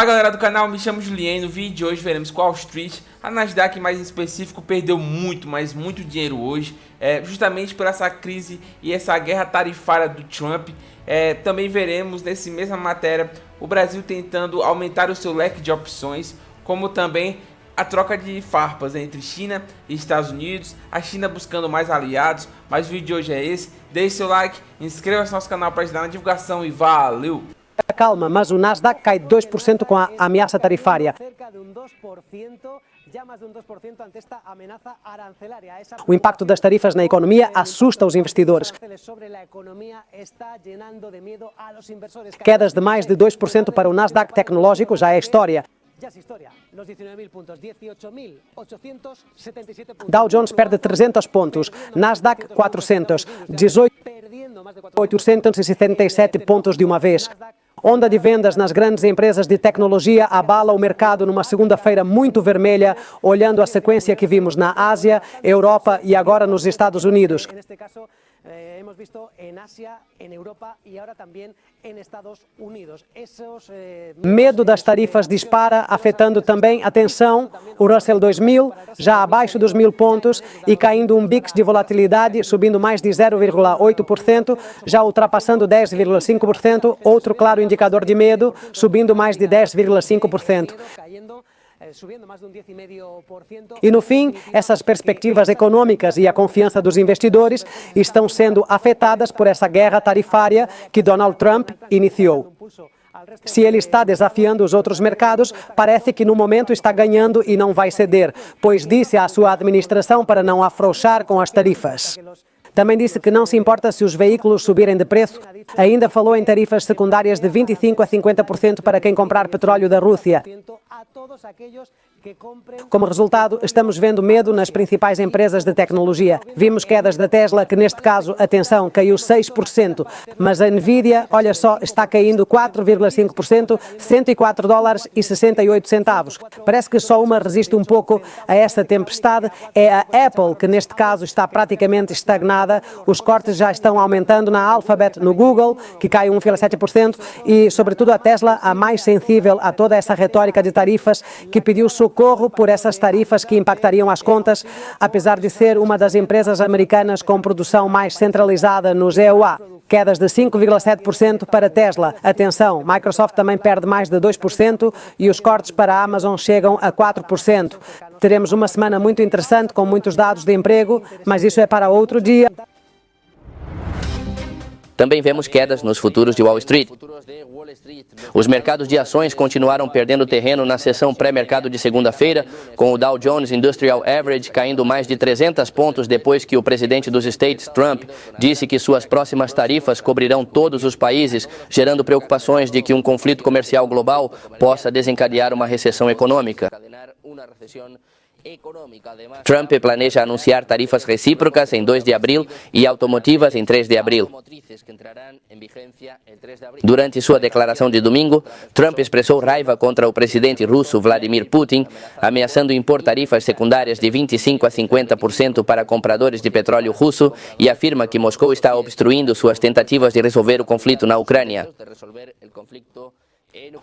Fala galera do canal, me chamo Julien. No vídeo de hoje veremos qual Wall Street, a Nasdaq mais em específico, perdeu muito, mas muito dinheiro hoje, justamente por essa crise e essa guerra tarifária do Trump. Também veremos nessa mesma matéria o Brasil tentando aumentar o seu leque de opções, como também a troca de farpas entre China e Estados Unidos, a China buscando mais aliados. Mas o vídeo de hoje é esse, deixe seu like, inscreva-se no nosso canal para ajudar na divulgação e valeu! Calma, mas o Nasdaq cai 2% com a ameaça tarifária. O impacto das tarifas na economia assusta os investidores. Quedas de mais de 2% para o Nasdaq tecnológico já é história. Dow Jones perde 300 pontos, Nasdaq 400, 18.877 pontos de uma vez. Onda de vendas nas grandes empresas de tecnologia abala o mercado numa segunda-feira muito vermelha, olhando a sequência que vimos na Ásia, Europa e agora nos Estados Unidos. Hemos visto en Asia, en Europa e agora também em Estados Unidos. Medo das tarifas dispara, afetando também, atenção, o Russell 2000, já abaixo dos 1000 pontos e caindo um VIX de volatilidade, subindo mais de 0,8%, já ultrapassando 10,5%, outro claro indicador de medo, subindo mais de 10,5%. E no fim, essas perspectivas econômicas e a confiança dos investidores estão sendo afetadas por essa guerra tarifária que Donald Trump iniciou. Se ele está desafiando os outros mercados, parece que no momento está ganhando e não vai ceder, pois disse à sua administração para não afrouxar com as tarifas. Também disse que não se importa se os veículos subirem de preço. Ainda falou em tarifas secundárias de 25% a 50% para quem comprar petróleo da Rússia. Como resultado, estamos vendo medo nas principais empresas de tecnologia. Vimos quedas da Tesla, que neste caso, atenção, caiu 6%. Mas a Nvidia, olha só, está caindo 4,5%, $104,68. Parece que só uma resiste um pouco a essa tempestade. É a Apple, que neste caso está praticamente estagnada. Os cortes já estão aumentando na Alphabet, no Google, que cai 1,7%, e sobretudo a Tesla, a mais sensível a toda essa retórica de tarifas, que pediu socorro por essas tarifas que impactariam as contas, apesar de ser uma das empresas americanas com produção mais centralizada nos EUA. Quedas de 5,7% para Tesla. Atenção, Microsoft também perde mais de 2% e os cortes para a Amazon chegam a 4%. Teremos uma semana muito interessante com muitos dados de emprego, mas isso é para outro dia. Também vemos quedas nos futuros de Wall Street. Os mercados de ações continuaram perdendo terreno na sessão pré-mercado de segunda-feira, com o Dow Jones Industrial Average caindo mais de 300 pontos depois que o presidente dos States, Trump, disse que suas próximas tarifas cobrirão todos os países, gerando preocupações de que um conflito comercial global possa desencadear uma recessão econômica. Trump planeja anunciar tarifas recíprocas em 2 de abril e automotivas em 3 de abril. Durante sua declaração de domingo, Trump expressou raiva contra o presidente russo Vladimir Putin, ameaçando impor tarifas secundárias de 25% a 50% para compradores de petróleo russo e afirma que Moscou está obstruindo suas tentativas de resolver o conflito na Ucrânia.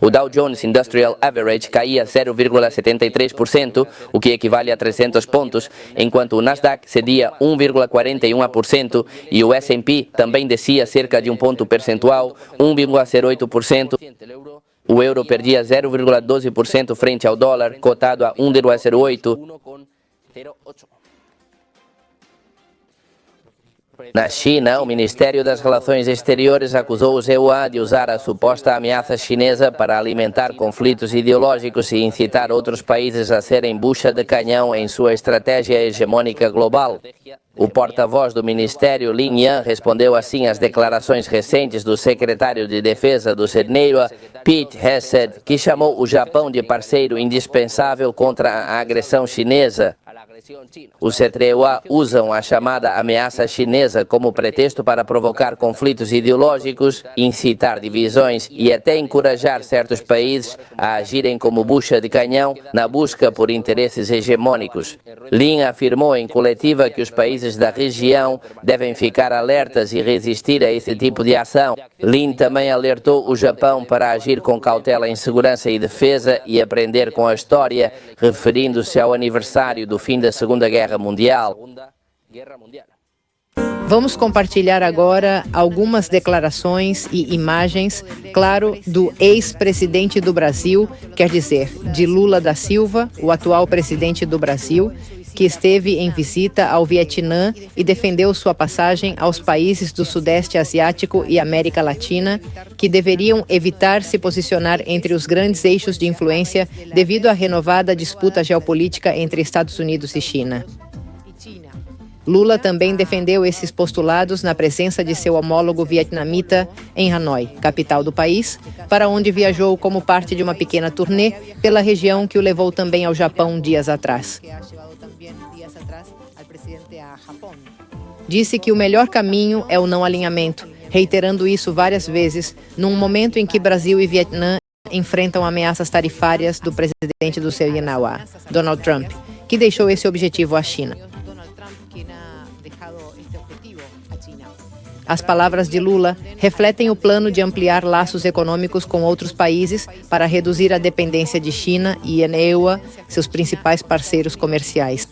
O Dow Jones Industrial Average caía 0,73%, o que equivale a 300 pontos, enquanto o Nasdaq cedia 1,41% e o S&P também descia cerca de um ponto percentual, 1,08%. O euro perdia 0,12% frente ao dólar, cotado a 1,08%. Na China, o Ministério das Relações Exteriores acusou os EUA de usar a suposta ameaça chinesa para alimentar conflitos ideológicos e incitar outros países a serem bucha de canhão em sua estratégia hegemônica global. O porta-voz do Ministério, Lin Yan, respondeu assim às declarações recentes do secretário de Defesa do CNEA, Pete Hegseth, que chamou o Japão de parceiro indispensável contra a agressão chinesa. Os C3 usam a chamada ameaça chinesa como pretexto para provocar conflitos ideológicos, incitar divisões e até encorajar certos países a agirem como bucha de canhão na busca por interesses hegemônicos. Lin afirmou em coletiva que os países da região devem ficar alertas e resistir a esse tipo de ação. Lin também alertou o Japão para agir com cautela em segurança e defesa e aprender com a história, referindo-se ao aniversário do fim da Segunda Guerra Mundial. Vamos compartilhar agora algumas declarações e imagens, claro, do ex-presidente do Brasil, quer dizer, de Lula da Silva, o atual presidente do Brasil, que esteve em visita ao Vietnã e defendeu sua passagem aos países do Sudeste Asiático e América Latina, que deveriam evitar se posicionar entre os grandes eixos de influência devido à renovada disputa geopolítica entre Estados Unidos e China. Lula também defendeu esses postulados na presença de seu homólogo vietnamita em Hanoi, capital do país, para onde viajou como parte de uma pequena turnê pela região que o levou também ao Japão dias atrás. Disse que o melhor caminho é o não alinhamento, reiterando isso várias vezes, num momento em que Brasil e Vietnã enfrentam ameaças tarifárias do presidente do CNA, Donald Trump, que deixou esse objetivo à China. As palavras de Lula refletem o plano de ampliar laços econômicos com outros países para reduzir a dependência de China e EUA, seus principais parceiros comerciais.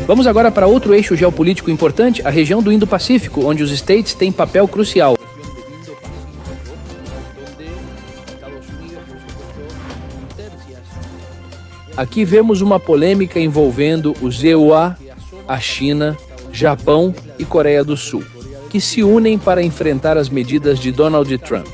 Vamos agora para outro eixo geopolítico importante, a região do Indo-Pacífico, onde os States têm papel crucial. Aqui vemos uma polêmica envolvendo os EUA, a China, Japão e Coreia do Sul, que se unem para enfrentar as medidas de Donald Trump.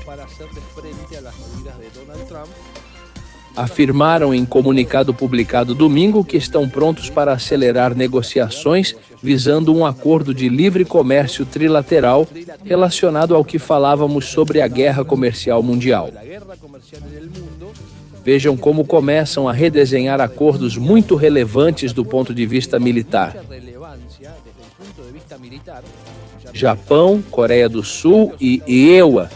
Afirmaram em comunicado publicado domingo que estão prontos para acelerar negociações visando um acordo de livre comércio trilateral relacionado ao que falávamos sobre a guerra comercial mundial. Vejam como começam a redesenhar acordos muito relevantes do ponto de vista militar. Japão, Coreia do Sul e EUA,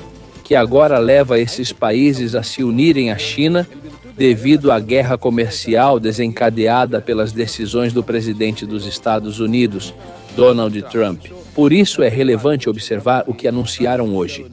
que agora leva esses países a se unirem à China devido à guerra comercial desencadeada pelas decisões do presidente dos Estados Unidos, Donald Trump. Por isso é relevante observar o que anunciaram hoje.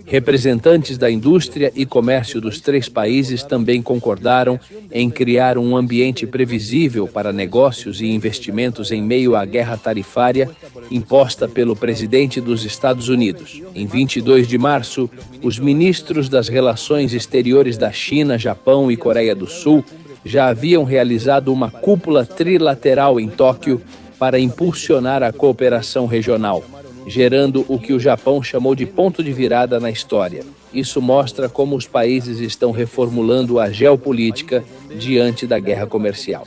Representantes da indústria e comércio dos três países também concordaram em criar um ambiente previsível para negócios e investimentos em meio à guerra tarifária imposta pelo presidente dos Estados Unidos. Em 22 de março, os ministros das Relações Exteriores da China, Japão e Coreia do Sul já haviam realizado uma cúpula trilateral em Tóquio para impulsionar a cooperação regional, gerando o que o Japão chamou de ponto de virada na história. Isso mostra como os países estão reformulando a geopolítica diante da guerra comercial.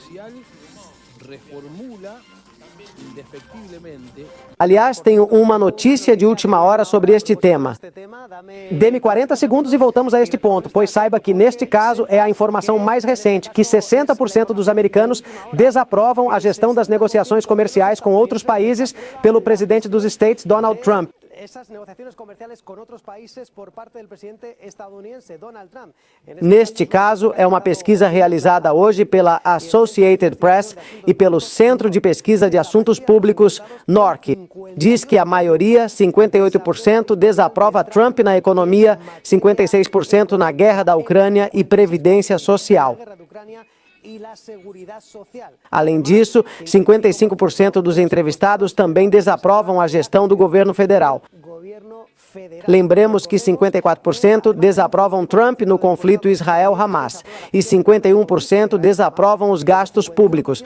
Aliás, tenho uma notícia de última hora sobre este tema. Dê-me 40 segundos e voltamos a este ponto, pois saiba que neste caso é a informação mais recente, que 60% dos americanos desaprovam a gestão das negociações comerciais com outros países pelo presidente dos States, Donald Trump. Neste caso, é uma pesquisa realizada hoje pela Associated Press e pelo Centro de Pesquisa de Assuntos Públicos, NORC. Diz que a maioria, 58%, desaprova Trump na economia, 56% na guerra da Ucrânia e previdência social. Além disso, 55% dos entrevistados também desaprovam a gestão do governo federal. Lembremos que 54% desaprovam Trump no conflito Israel-Hamas e 51% desaprovam os gastos públicos.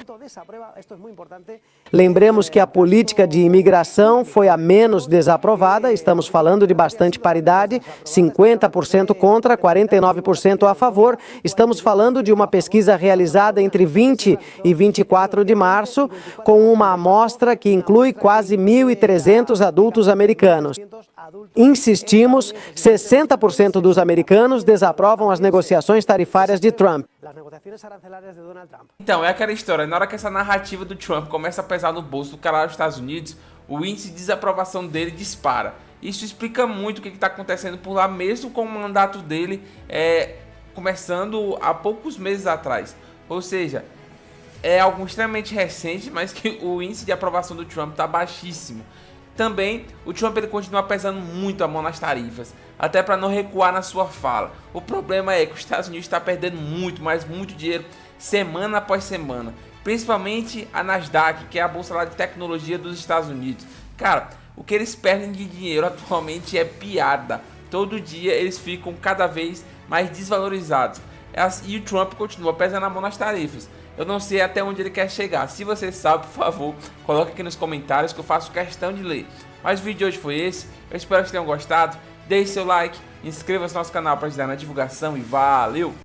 Lembremos que a política de imigração foi a menos desaprovada, estamos falando de bastante paridade, 50% contra, 49% a favor. Estamos falando de uma pesquisa realizada entre 20 e 24 de março, com uma amostra que inclui quase 1.300 adultos americanos. Insistimos, 60% dos americanos desaprovam as negociações tarifárias de Trump. Então, é aquela história, na hora que essa narrativa do Trump começa a pesar no bolso do cara lá dos Estados Unidos, o índice de desaprovação dele dispara. Isso explica muito o que está acontecendo por lá, mesmo com o mandato dele começando há poucos meses atrás. Ou seja, é algo extremamente recente, mas que o índice de aprovação do Trump está baixíssimo. Também, o Trump ele continua pesando muito a mão nas tarifas, até para não recuar na sua fala. O problema é que os Estados Unidos está perdendo muito, mas muito dinheiro, semana após semana. Principalmente a Nasdaq, que é a bolsa lá de tecnologia dos Estados Unidos. Cara, o que eles perdem de dinheiro atualmente é piada. Todo dia eles ficam cada vez mais desvalorizados. E o Trump continua pesando a mão nas tarifas. Eu não sei até onde ele quer chegar. Se você sabe, por favor, coloque aqui nos comentários que eu faço questão de ler. Mas o vídeo de hoje foi esse. Eu espero que tenham gostado. Deixe seu like, inscreva-se no nosso canal para ajudar na divulgação e valeu!